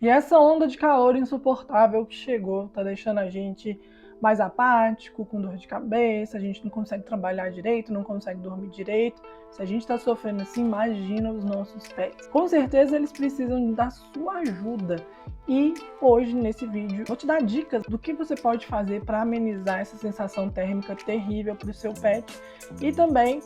E essa onda de calor insuportável que chegou tá deixando a gente mais apático, com dor de cabeça, a gente não consegue trabalhar direito, não consegue dormir direito. Se a gente está sofrendo assim, imagina os nossos pets. Com certeza eles precisam da sua ajuda. E hoje, nesse vídeo, vou te dar dicas do que você pode fazer para amenizar essa sensação térmica terrível para o seu pet e também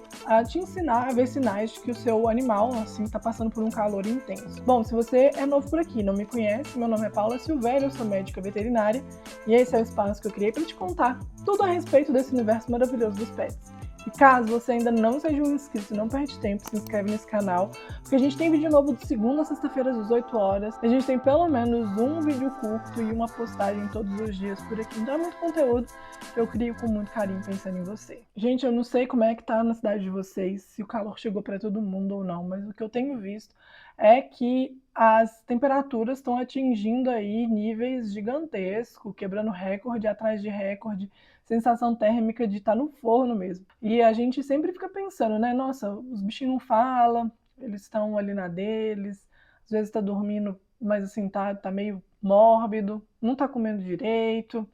te ensinar a ver sinais de que o seu animal assim está passando por um calor intenso. Bom, se você é novo por aqui, não me conhece, meu nome é Paula Silvério, eu sou médica veterinária e esse é o espaço que eu criei para te contar tudo a respeito desse universo maravilhoso dos pets. E caso você ainda não seja um inscrito, não perde tempo, se inscreve nesse canal, porque a gente tem vídeo novo de segunda a sexta-feira às 18 horas. A gente tem pelo menos um vídeo curto e uma postagem todos os dias por aqui. Então é muito conteúdo que eu crio com muito carinho pensando em você. Gente, eu não sei como é que tá na cidade de vocês, se o calor chegou para todo mundo ou não, mas o que eu tenho visto é que as temperaturas estão atingindo aí níveis gigantescos, quebrando recorde atrás de recorde, sensação térmica de estar no forno mesmo. E a gente sempre fica pensando, né? Nossa, os bichinhos não falam, eles estão ali na deles, às vezes está dormindo, mas assim, tá meio mórbido, não tá comendo direito.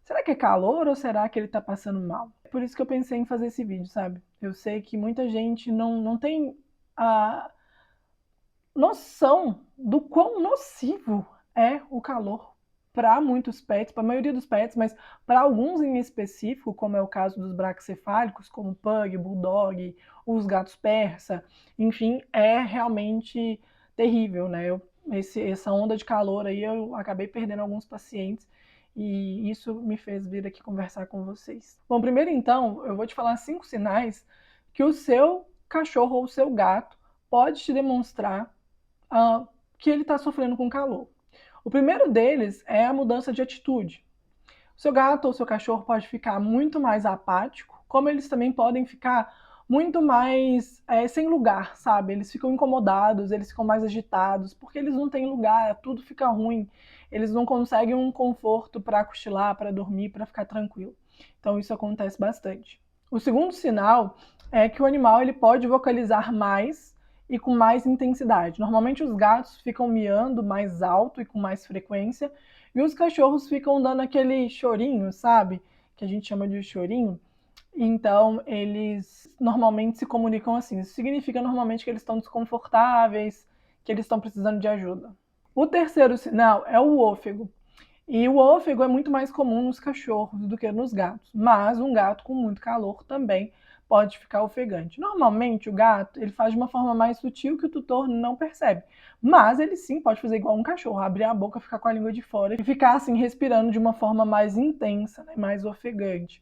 Será que é calor ou será que ele tá passando mal? É por isso que eu pensei em fazer esse vídeo, sabe? Eu sei que muita gente não tem a noção do quão nocivo é o calor para muitos pets, para a maioria dos pets, mas para alguns em específico, como é o caso dos braquicefálicos, como pug, bulldog, os gatos persa, enfim, é realmente terrível, né? Essa onda de calor aí eu acabei perdendo alguns pacientes e isso me fez vir aqui conversar com vocês. Bom, primeiro então, eu vou te falar 5 sinais que o seu cachorro ou o seu gato pode te demonstrar que ele está sofrendo com calor. O primeiro deles é a mudança de atitude. O seu gato ou seu cachorro pode ficar muito mais apático, como eles também podem ficar muito mais sem lugar, sabe? Eles ficam incomodados, eles ficam mais agitados, porque eles não têm lugar, tudo fica ruim. Eles não conseguem um conforto para cochilar, para dormir, para ficar tranquilo. Então isso acontece bastante. O segundo sinal é que o animal ele pode vocalizar mais e com mais intensidade. Normalmente os gatos ficam miando mais alto e com mais frequência, e os cachorros ficam dando aquele chorinho, sabe? Que a gente chama de chorinho. Então, eles normalmente se comunicam assim. Isso significa normalmente que eles estão desconfortáveis, que eles estão precisando de ajuda. O terceiro sinal é o ofego. E o ofego é muito mais comum nos cachorros do que nos gatos, mas um gato com muito calor também pode ficar ofegante. Normalmente o gato ele faz de uma forma mais sutil que o tutor não percebe, mas ele sim pode fazer igual um cachorro, abrir a boca, ficar com a língua de fora e ficar assim respirando de uma forma mais intensa, né, mais ofegante.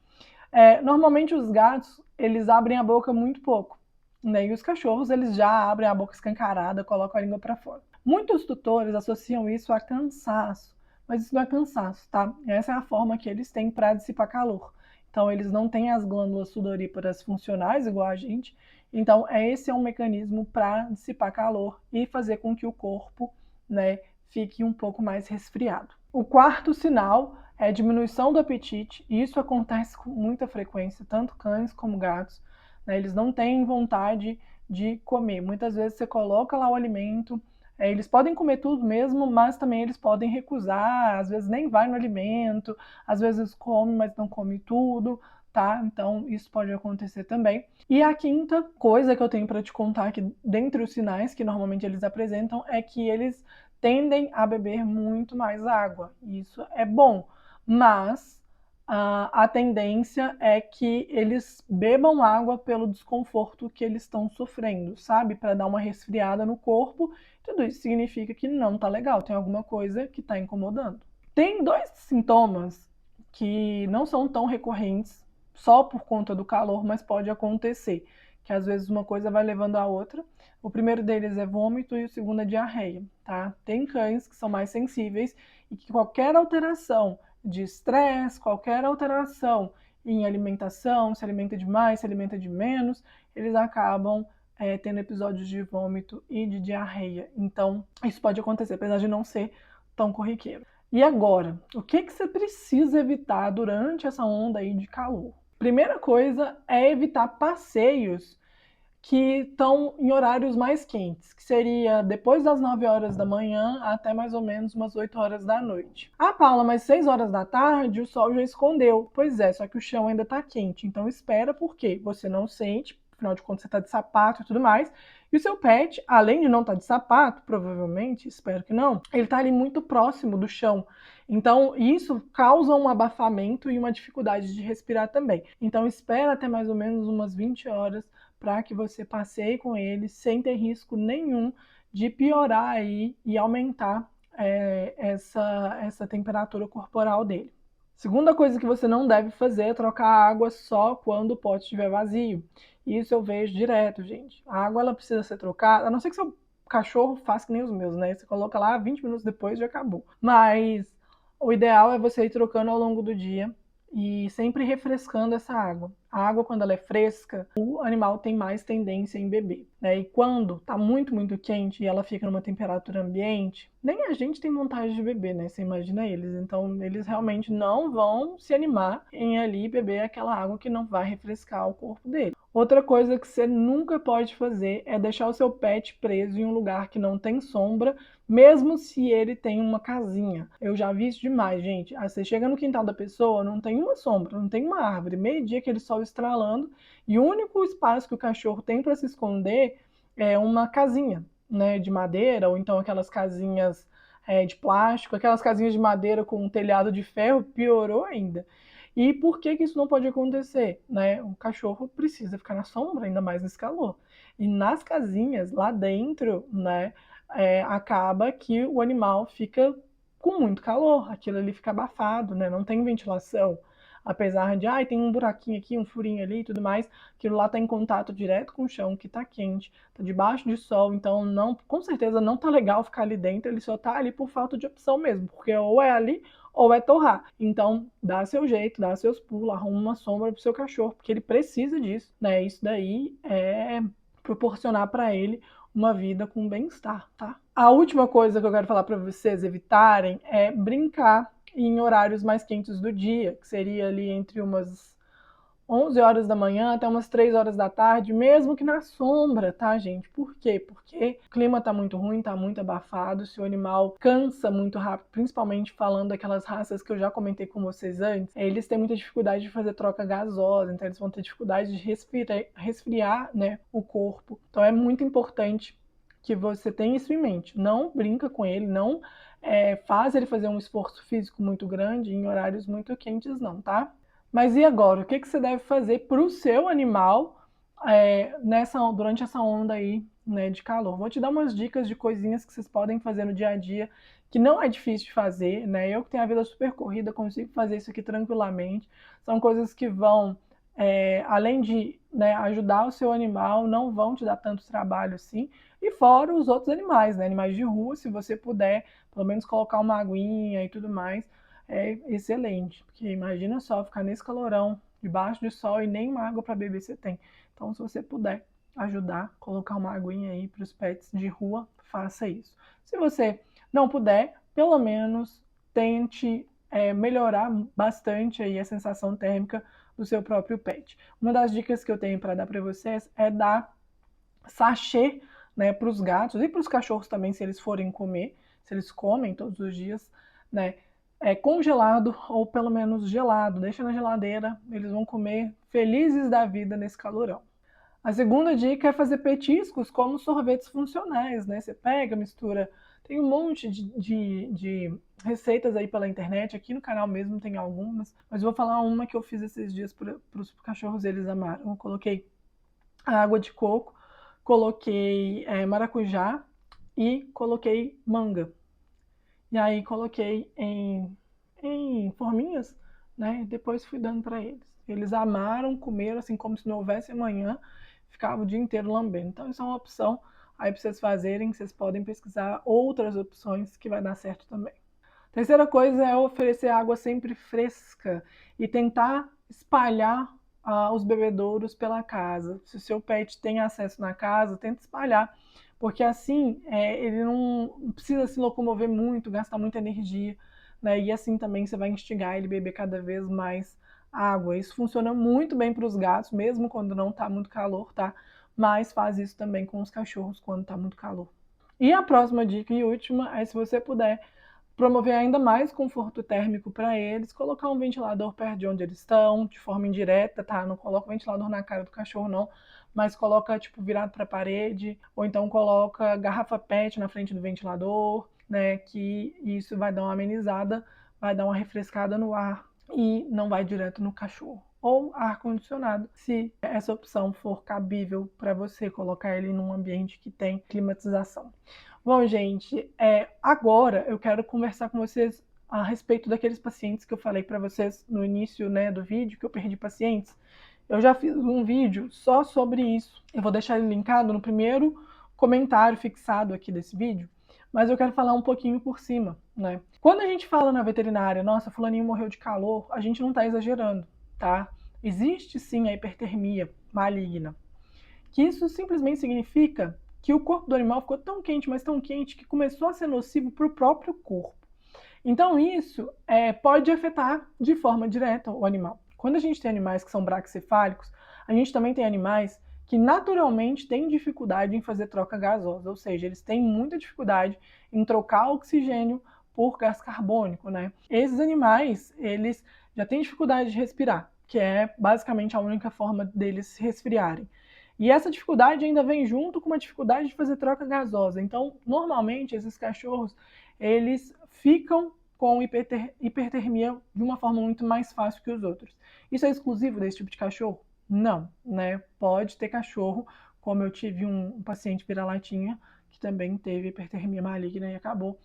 Normalmente os gatos eles abrem a boca muito pouco, né, e os cachorros eles já abrem a boca escancarada, colocam a língua para fora. Muitos tutores associam isso a cansaço, mas isso não é cansaço, tá? Essa é a forma que eles têm para dissipar calor. Então, eles não têm as glândulas sudoríparas funcionais igual a gente. Então, esse é um mecanismo para dissipar calor e fazer com que o corpo, né, fique um pouco mais resfriado. O quarto sinal é a diminuição do apetite. E isso acontece com muita frequência, tanto cães como gatos. Né, eles não têm vontade de comer. Muitas vezes você coloca lá o alimento, eles podem comer tudo mesmo, mas também eles podem recusar, às vezes nem vai no alimento, às vezes come, mas não come tudo, tá? Então isso pode acontecer também. E a quinta coisa que eu tenho para te contar aqui, dentre os sinais que normalmente eles apresentam, é que eles tendem a beber muito mais água. Isso é bom, mas a tendência é que eles bebam água pelo desconforto que eles estão sofrendo, sabe? Para dar uma resfriada no corpo. Tudo isso significa que não tá legal, tem alguma coisa que está incomodando. Tem 2 sintomas que não são tão recorrentes só por conta do calor, mas pode acontecer, que às vezes uma coisa vai levando a outra. O primeiro deles é vômito e o segundo é diarreia, tá? Tem cães que são mais sensíveis e que qualquer alteração de estresse, qualquer alteração em alimentação, se alimenta de mais, se alimenta de menos, eles acabam tendo episódios de vômito e de diarreia. Então, isso pode acontecer, apesar de não ser tão corriqueiro. E agora, o que você precisa evitar durante essa onda aí de calor? Primeira coisa é evitar passeios que estão em horários mais quentes, que seria depois das 9 horas da manhã até mais ou menos umas 8 horas da noite. Ah, Paula, mas 6 horas da tarde o sol já escondeu. Pois é, só que o chão ainda está quente, então espera porque você não sente, afinal de contas você está de sapato e tudo mais, e o seu pet, além de não estar de sapato, provavelmente, espero que não, ele está ali muito próximo do chão. Então, isso causa um abafamento e uma dificuldade de respirar também. Então, espera até mais ou menos umas 20 horas para que você passeie com ele sem ter risco nenhum de piorar aí e aumentar essa temperatura corporal dele. Segunda coisa que você não deve fazer é trocar a água só quando o pote estiver vazio. Isso eu vejo direto, gente. A água ela precisa ser trocada, a não ser que seu cachorro faça que nem os meus, né? Você coloca lá, 20 minutos depois já acabou. Mas o ideal é você ir trocando ao longo do dia e sempre refrescando essa água. A água, quando ela é fresca, o animal tem mais tendência em beber, né? E quando tá muito, muito quente e ela fica numa temperatura ambiente, nem a gente tem vontade de beber, né? Você imagina eles. Então, eles realmente não vão se animar em ali beber aquela água que não vai refrescar o corpo dele. Outra coisa que você nunca pode fazer é deixar o seu pet preso em um lugar que não tem sombra, mesmo se ele tem uma casinha. Eu já vi isso demais, gente. Aí você chega no quintal da pessoa, não tem uma sombra, não tem uma árvore, meio-dia aquele sol estralando, e o único espaço que o cachorro tem para se esconder é uma casinha, né, de madeira, ou então aquelas casinhas de plástico, aquelas casinhas de madeira com um telhado de ferro, piorou ainda. E por que que isso não pode acontecer? Né? O cachorro precisa ficar na sombra, ainda mais nesse calor. E nas casinhas, lá dentro, né, acaba que o animal fica com muito calor, aquilo ali fica abafado, né? Não tem ventilação. Apesar de, tem um buraquinho aqui, um furinho ali e tudo mais, aquilo lá está em contato direto com o chão, que está quente, está debaixo de sol, então não, com certeza não tá legal ficar ali dentro, ele só tá ali por falta de opção mesmo, porque ou é ali ou é torrar. Então, dá seu jeito, dá seus pulos, arruma uma sombra pro seu cachorro, porque ele precisa disso, né? Isso daí é proporcionar para ele uma vida com bem-estar, tá? A última coisa que eu quero falar para vocês evitarem é brincar em horários mais quentes do dia, que seria ali entre umas 11 horas da manhã até umas 3 horas da tarde, mesmo que na sombra, tá, gente? Por quê? Porque o clima tá muito ruim, tá muito abafado, se o animal cansa muito rápido, principalmente falando daquelas raças que eu já comentei com vocês antes, eles têm muita dificuldade de fazer troca gasosa, então eles vão ter dificuldade de resfriar, né, o corpo. Então é muito importante que você tenha isso em mente. Não brinca com ele, não faz ele fazer um esforço físico muito grande em horários muito quentes, não, tá? Mas e agora? O que você deve fazer para o seu animal durante essa onda aí, né, de calor? Vou te dar umas dicas de coisinhas que vocês podem fazer no dia a dia, que não é difícil de fazer, né? Eu que tenho a vida super corrida, consigo fazer isso aqui tranquilamente. São coisas que vão, além de, né, ajudar o seu animal, não vão te dar tanto trabalho assim. E fora os outros animais, né? Animais de rua, se você puder, pelo menos colocar uma aguinha e tudo mais, é excelente, porque imagina só ficar nesse calorão, debaixo de sol e nem uma água para beber você tem. Então, se você puder ajudar, colocar uma aguinha aí para os pets de rua, faça isso. Se você não puder, pelo menos tente melhorar bastante aí a sensação térmica do seu próprio pet. Uma das dicas que eu tenho para dar para vocês é dar sachê, né, para os gatos e para os cachorros também, se eles forem comer, se eles comem todos os dias, né, congelado ou pelo menos gelado, deixa na geladeira, eles vão comer felizes da vida nesse calorão. A segunda dica é fazer petiscos como sorvetes funcionais, né? Você pega, mistura, tem um monte de receitas aí pela internet, aqui no canal mesmo tem algumas, mas vou falar uma que eu fiz esses dias para os cachorros, eles amaram. Eu coloquei água de coco, coloquei maracujá e coloquei manga. E aí coloquei em forminhas, né? E depois fui dando para eles. Eles amaram, comeram assim como se não houvesse amanhã, ficava o dia inteiro lambendo. Então isso é uma opção aí para vocês fazerem, vocês podem pesquisar outras opções que vai dar certo também. Terceira coisa é oferecer água sempre fresca e tentar espalhar os bebedouros pela casa. Se o seu pet tem acesso na casa, tenta espalhar, porque assim ele não precisa se locomover muito, gastar muita energia, né? E assim também você vai instigar ele a beber cada vez mais água. Isso funciona muito bem para os gatos, mesmo quando não está muito calor, tá? mas faz isso também com os cachorros quando tá muito calor. E a próxima dica e última é, se você puder promover ainda mais conforto térmico para eles, colocar um ventilador perto de onde eles estão, de forma indireta, tá? Não coloca o ventilador na cara do cachorro, não, mas coloca, tipo, virado para a parede, ou então coloca garrafa PET na frente do ventilador, né? Que isso vai dar uma amenizada, vai dar uma refrescada no ar e não vai direto no cachorro. Ou ar-condicionado, se essa opção for cabível para você colocar ele num ambiente que tem climatização. Bom, gente, agora eu quero conversar com vocês a respeito daqueles pacientes que eu falei para vocês no início, né, do vídeo, que eu perdi pacientes. Eu já fiz um vídeo só sobre isso. Eu vou deixar ele linkado no primeiro comentário fixado aqui desse vídeo, mas eu quero falar um pouquinho por cima, né? Quando a gente fala na veterinária, nossa, fulaninho morreu de calor, a gente não está exagerando, tá? Existe sim a hipertermia maligna, que isso simplesmente significa que o corpo do animal ficou tão quente, mas tão quente, que começou a ser nocivo para o próprio corpo. Então isso pode afetar de forma direta o animal. Quando a gente tem animais que são braquicefálicos, a gente também tem animais que naturalmente têm dificuldade em fazer troca gasosa, ou seja, eles têm muita dificuldade em trocar oxigênio por gás carbônico, né? Esses animais, eles já têm dificuldade de respirar, que é basicamente a única forma deles se resfriarem. E essa dificuldade ainda vem junto com uma dificuldade de fazer troca gasosa. Então, normalmente, esses cachorros, eles ficam com hipertermia de uma forma muito mais fácil que os outros. Isso é exclusivo desse tipo de cachorro? Não, né? Pode ter cachorro, como eu tive um paciente vira-latinha, que também teve hipertermia maligna e acabou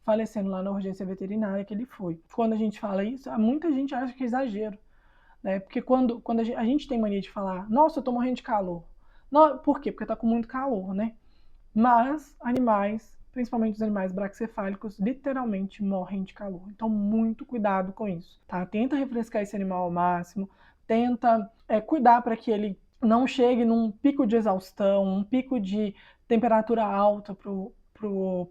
falecendo lá na urgência veterinária que ele foi. Quando a gente fala isso, muita gente acha que é exagero, né? Porque quando a gente tem mania de falar, nossa, eu tô morrendo de calor. Não, por quê? Porque tá com muito calor, né? Mas animais, principalmente os animais braquicefálicos, literalmente morrem de calor. Então, muito cuidado com isso, tá? Tenta refrescar esse animal ao máximo, tenta cuidar para que ele não chegue num pico de exaustão, um pico de temperatura alta pro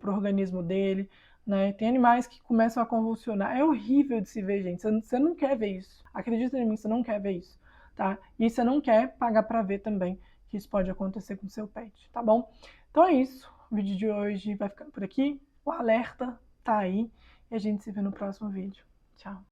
organismo dele, né? Tem animais que começam a convulsionar. É horrível de se ver, gente. Você não quer ver isso. Acredita em mim, você não quer ver isso, tá? E você não quer pagar para ver também que isso pode acontecer com o seu pet, tá bom? Então é isso. O vídeo de hoje vai ficando por aqui. O alerta tá aí e a gente se vê no próximo vídeo. Tchau.